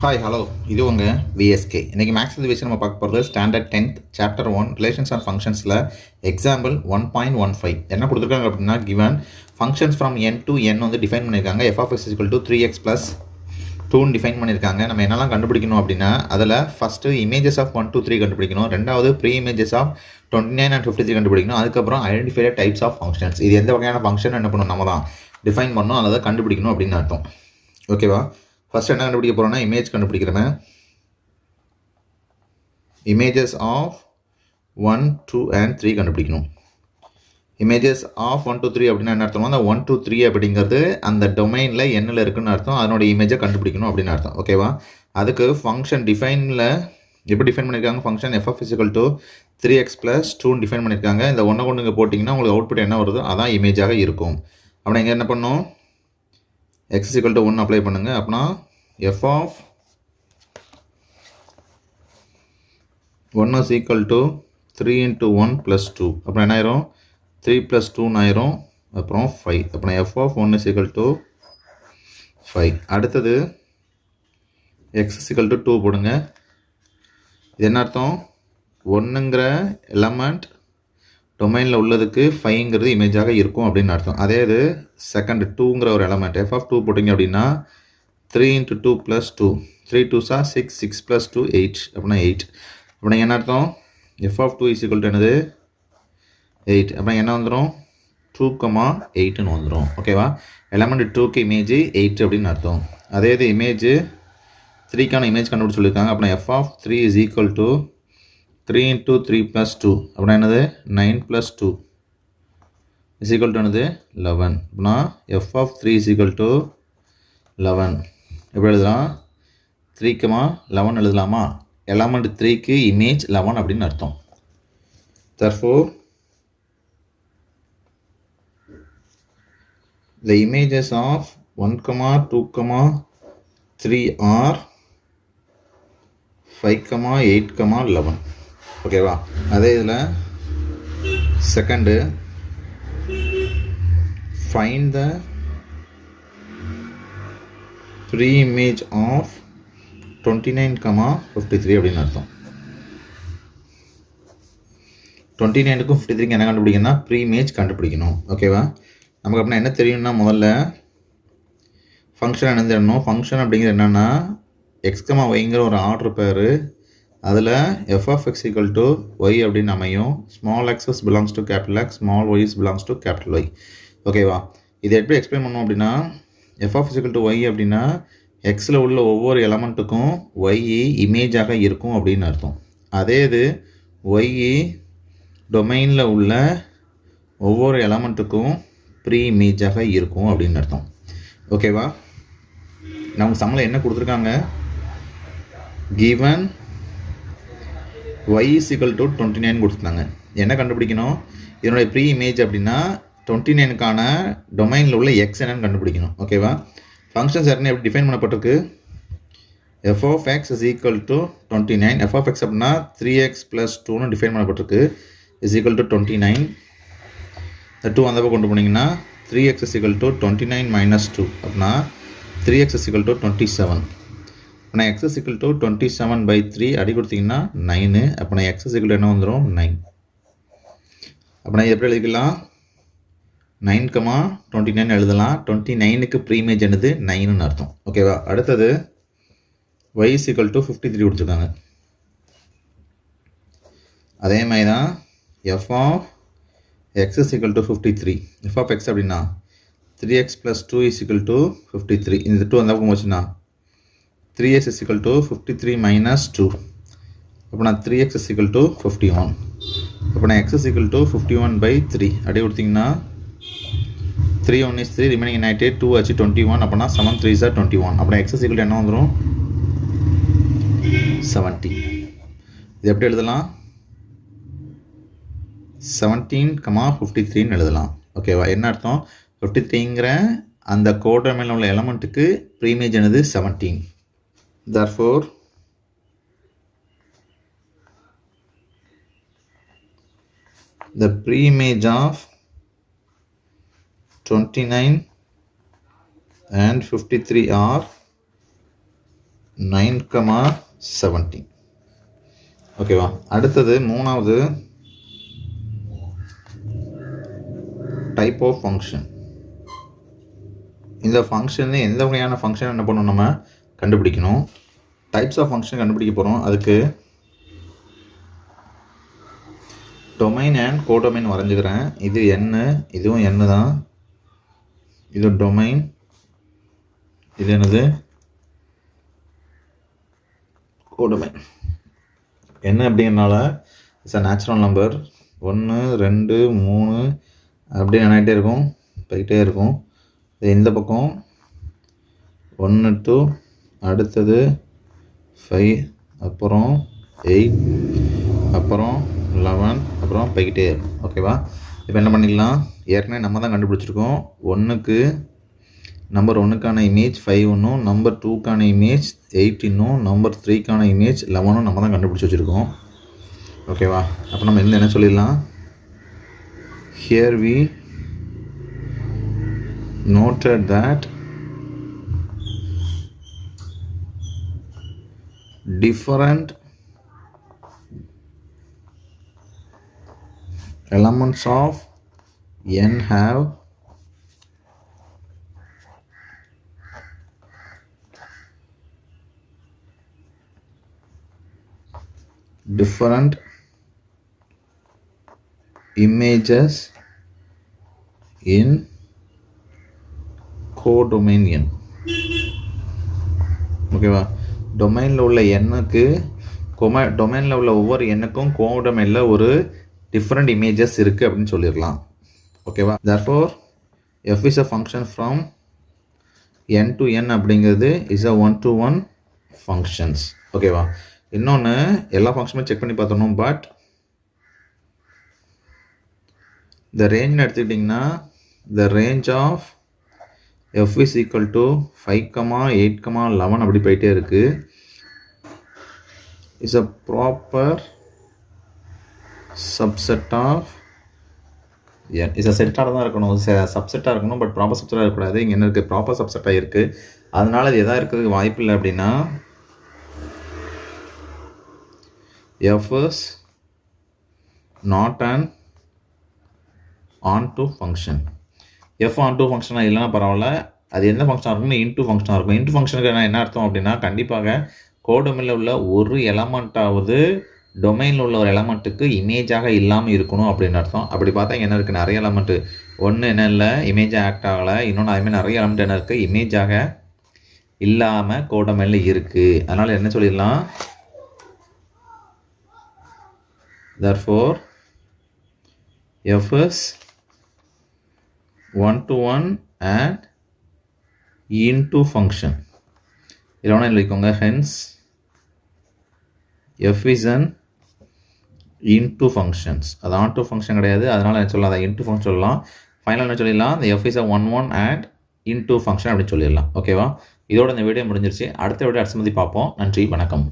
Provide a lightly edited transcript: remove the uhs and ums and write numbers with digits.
Hi hello இது உங்கள் VSK. இன்றைக்கி மேக்ஸ் எதுவேஷன் நம்ம பார்க்க போகிறது standard 10th chapter 1 relations and ஃபங்க்ஷன்ஸில் எக்ஸாம்பிள் 1.15 என்ன கொடுத்துருக்காங்க அப்படின்னா given functions from n to n வந்து டிஃபைன் பண்ணியிருக்காங்க. f(x) = 3x + 2 டிஃபைன் பண்ணியிருக்காங்க. நம்ம என்னெல்லாம் கண்டுபிடிக்கணும் அப்படின்னா அதில் ஃபஸ்ட்டு இமேஜஸ் ஆஃப் 1 2 3 கண்டுபிடிக்கணும். ரெண்டாவது ப்ரீ இமேஜஸ் ஆஃப் 29 and 53 கண்டுபிடிக்கணும். அதுக்கப்புறம் ஐடென்டிஃபை டைப்ஸ் ஆஃப் ஃபங்க்ஷன்ஸ். இது எந்த வகையான ஃபங்க்ஷன் என்ன பண்ணணும் நம்ம தான் டிஃபைன் பண்ணணும், அதை கண்டுபிடிக்கணும் அப்படின்னு அர்த்தம். ஓகேவா? ஃபஸ்ட் என்ன கண்டுபிடிக்க போகிறோன்னா இமேஜ் கண்டுபிடிக்கிறேன். இமேஜஸ் ஆஃப் 1 2 and 3 கண்டுபிடிக்கணும். இமேஜஸ் ஆஃப் 1 2 3 அப்படின்னா என்ன அர்த்தம்? அந்த 1 2 3 அப்படிங்கிறது அந்த டொமைனில் என்னில் இருக்குன்னு அர்த்தம். அதனோட இமேஜை கண்டுபிடிக்கணும் அப்படின்னு அர்த்தம். ஓகேவா? அதுக்கு ஃபங்க்ஷன் டிஃபைனில் எப்படி டிஃபைன் பண்ணியிருக்காங்க? ஃபங்க்ஷன் f(x) = 3x + 2 டிஃபைன் பண்ணியிருக்காங்க. இந்த ஒன்றை கொண்டு இங்கே போட்டிங்கன்னா உங்களுக்கு அவுட்புட் என்ன வருதோ அதான் இமேஜாக இருக்கும். அப்படின்னா இங்கே என்ன பண்ணணும்? x = 1 அப்ளை பண்ணுங்கள். அப்படின்னா f of 1 = 3 × 1 + 2 அப்புறம் என்ன ஆயிரும்? 3 + 2 ஆயிரும். அப்புறம் 5. அப்புறம் f of 1 = 5. அடுத்தது x = 2 போடுங்க. இது என்ன அர்த்தம்? 1ங்கிற எலமெண்ட் டொமைனில் உள்ளதுக்கு 5ங்கிறது இமேஜாக இருக்கும் அப்படின்னு அர்த்தம். அதே இது செகண்ட் 2ங்கிற ஒரு எலமெண்ட் f of 2 போட்டிங்க அப்படின்னா 3 × 2 + 2 3 2s are 6 6 + 2 8 அப்படின்னா 8. அப்படின்னா என்ன அர்த்தம்? f of 2 = என்னது? 8. அப்புறம் என்ன வந்துடும்? 2,8ன்னு வந்துடும். ஓகேவா? எலமெண்ட் 2க்கு இமேஜ் 8 அப்படின்னு அர்த்தம். அதே இது இமேஜ் 3க்கான இமேஜ் கண்டுபிடிச்சு சொல்லியிருக்காங்க. அப்படின்னா f of 3 = 3 × 3 + 2 அப்படின்னா என்னது? 9 + 2 = என்னது? 11. அப்படின்னா f of 3 = 11. எப்படி எழுதலாம்? 3,11 எழுதலாமா? எலமெண்ட் 3க்கு இமேஜ் 11 அப்படின்னு அர்த்தம். Therefore the images of 1, 2, 3 are 5, 8, 11. ஓகேவா? அதே இதில் second find the pre-image of 29, 53 அப்படின்னு அர்த்தம். 29க்கும் 53க்கும் என்ன கண்டுபிடிக்கணும்னா ப்ரீ இமேஜ் கண்டுபிடிக்கணும். ஓகேவா? நமக்கு அப்படின்னா என்ன தெரியும்னா முதல்ல ஃபங்க்ஷன் என்ன தெரியணும்? ஃபங்க்ஷன் அப்படிங்கிறது என்னென்னா x, yங்கிற ஒரு ஆர்டர் பேர். அதில் f(x) = y அப்படின்னு அமையும். Small x belongs to X, small y belongs to Y. ஓகேவா? இதை எப்படி எக்ஸ்பிளைன் பண்ணோம் அப்படின்னா f(x) = y அப்படின்னா எக்ஸில் உள்ள ஒவ்வொரு எலமெண்ட்டுக்கும் y இமேஜாக இருக்கும் அப்படின்னு அர்த்தம். அதே இது y டொமைனில் உள்ள ஒவ்வொரு எலமெண்ட்டுக்கும் ப்ரீ இமேஜாக இருக்கும் அப்படின்னு அர்த்தம். ஓகேவா? நமக்கு சம்மளம் என்ன கொடுத்துருக்காங்க? given y = 29 கொடுத்துருந்தாங்க. என்ன கண்டுபிடிக்கணும்? இதனுடைய ப்ரீ இமேஜ் அப்படின்னா 29க்கான டொமைனில் உள்ள எக்ஸ் என்னன்னு கண்டுபிடிக்கணும். ஓகேவா? ஃபங்க்ஷன்ஸ் ஏற்கனவே எப்படி டிஃபைன் பண்ணப்பட்டிருக்கு? f of x = 29. f of x அப்படின்னா 3x + 2ன்னு டிஃபைன் பண்ணப்பட்டிருக்கு. = 29. இந்த 2 அந்த பக்கம் கொண்டு போனீங்கன்னா 3x = 29 - 2 அப்படின்னா 3x = 27. அப்படின்னா x = 27/3 அடி கொடுத்தீங்கன்னா 9. அப்படின்னா x = என்ன வந்துடும்? 9. அப்படின்னா எப்படி எழுதிக்கலாம்? 9, 29 எழுதலாம். 29க்கு ப்ரீ இமேஜ் என்னது? 9ன்னு அர்த்தம். ஓகேவா? அடுத்தது y = 53 கொடுத்துருக்காங்க. அதே மாதிரி தான் f of x = 53. f of x அப்படின்னா 3x + 2 = 53. இந்த 2 அந்த பக்கம் போச்சுன்னா 3x = 53 - 2 அப்படின்னா 3x = 51. அப்படின்னா x = 51/3 அடி கொடுத்தீங்கன்னா 3 1 is 3 remaining in 98 2 ஆச்சு 21. அப்படின்னா 7 3s are 21. அப்படின்னா x = என்ன வந்துடும்? 70. இது எப்படி எழுதலாம்? 17, 53ன்னு எழுதலாம். ஓகேவா? என்ன அர்த்தம்? 53ங்கிற அந்த கோடமையில் உள்ள எலமெண்ட்டுக்கு ப்ரீ இமேஜ் என்னது? 17. Therefore the pre-image of 29 and 53 are 9,17. ஓகேவா? அடுத்தது மூணாவது டைப் ஆஃப் ஃபங்க்ஷன். இந்த ஃபங்க்ஷன் எந்த வகையான ஃபங்க்ஷன் என்ன பண்ணணும், நம்ம கண்டுபிடிக்கணும். டைப்ஸ் ஆஃப் ஃபங்க்ஷன் கண்டுபிடிக்க போகிறோம். அதுக்கு டொமைன் அண்ட் கோடொமைன் வரைஞ்சிக்கிறேன். இது n, இதுவும் n தான். இது டொமைன், இது என்னது கோடொமைன். என்ன அப்படிங்கிறனால இட்ஸ் அ நேச்சுரல் நம்பர். 1 2 3 அப்படியே நினைக்கிட்டே இருக்கும், போய்கிட்டே இருக்கும். இது இந்த பக்கம் 1 2, அடுத்தது 5, அப்புறம் 8, அப்புறம் 11, அப்புறம் போய்கிட்டே இருக்கும். ஓகேவா? இப்போ என்ன பண்ணிக்கலாம், ஏற்கனவே நம்ம தான் கண்டுபிடிச்சிருக்கோம். நம்பர் 1க்கான இமேஜ் 5 நம்பர் 2க்கான இமேஜ் 8 நம்பர் 3க்கான இமேஜ் 11 நம்ம தான் கண்டுபிடிச்சி வச்சுருக்கோம். ஓகேவா? அப்போ நம்ம என்ன சொல்லிடலாம், here we noted that different elements of n have different images in codomain n. ஓகேவா? டொமைனில் உள்ள எண்ணுக்கு டொமைனில் உள்ள ஒவ்வொரு எண்ணுக்கும் கோடொமைனில் ஒரு டிஃப்ரெண்ட் இமேஜஸ் இருக்குது அப்படின்னு சொல்லிடலாம். ஓகேவா? therefore f is a function from n to n அப்படிங்கிறது is a 1-to-1 functions. ஓகேவா? இன்னொன்று எல்லா ஃபங்க்ஷனுமே செக் பண்ணி பார்த்தணும். பட் இந்த ரேஞ்ச் எடுத்துக்கிட்டிங்கன்னா the range of f is equal to 5, 8, 11 அப்படி போயிட்டே இருக்குது. is a proper subset of n. is a செட்டாக தான் இருக்கணும், சப்செட்டாக இருக்கணும். பட் ப்ராப்பர் சப்செட்டாக இருக்கக்கூடாது. இங்கே என்ன இருக்குது, ப்ராப்பர் சப்செட்டாக இருக்குது. அதனால் இது எதாக இருக்கிறதுக்கு வாய்ப்பு இல்லை. அப்படின்னா f is not an onto function. f onto ஃபங்க்ஷனாக இல்லைன்னா பரவாயில்ல, அது எந்த ஃபங்க்ஷனாக இருக்குன்னு இன்டூ ஃபங்க்ஷனாக இருக்கும். இன்டூ ஃபங்க்ஷனுக்கு என்ன அர்த்தம் அப்படின்னா, கண்டிப்பாக கோடொமைனில் உள்ள ஒரு எலமெண்ட்டாவது டொமைனில் உள்ள ஒரு எலமெண்ட்டுக்கு இமேஜாக இல்லாமல் இருக்கணும் அப்படின்னு அர்த்தம். அப்படி பார்த்தா இங்கே என்ன இருக்குது, நிறைய எலமெண்ட்டு. ஒன்று என்ன இல்லை, இமேஜாக ஆக்ட் ஆகலை. இன்னொன்று அதுமாதிரி நிறைய எலமெண்ட் என்ன இருக்குது, இமேஜாக இல்லாமல் கோடொமைனில் இருக்குது. அதனால் என்ன சொல்லிடலாம், therefore f is 1-to-1 and into function. இல்லைனா எழுதிக்கோங்க, hence f is an into functions. அது onto function கிடையாது, அதனால் என்ன சொல்லலாம், அதை into function சொல்லலாம். ஃபைனல் என்ன சொல்லிடலாம், the f is a 1-1 and into function அப்படின்னு சொல்லிடலாம். ஓகேவா? இதோட இந்த வீடியோ முடிஞ்சிருச்சு. அடுத்த வீடியோ அடுத்த பார்ப்போம். நன்றி, வணக்கம்.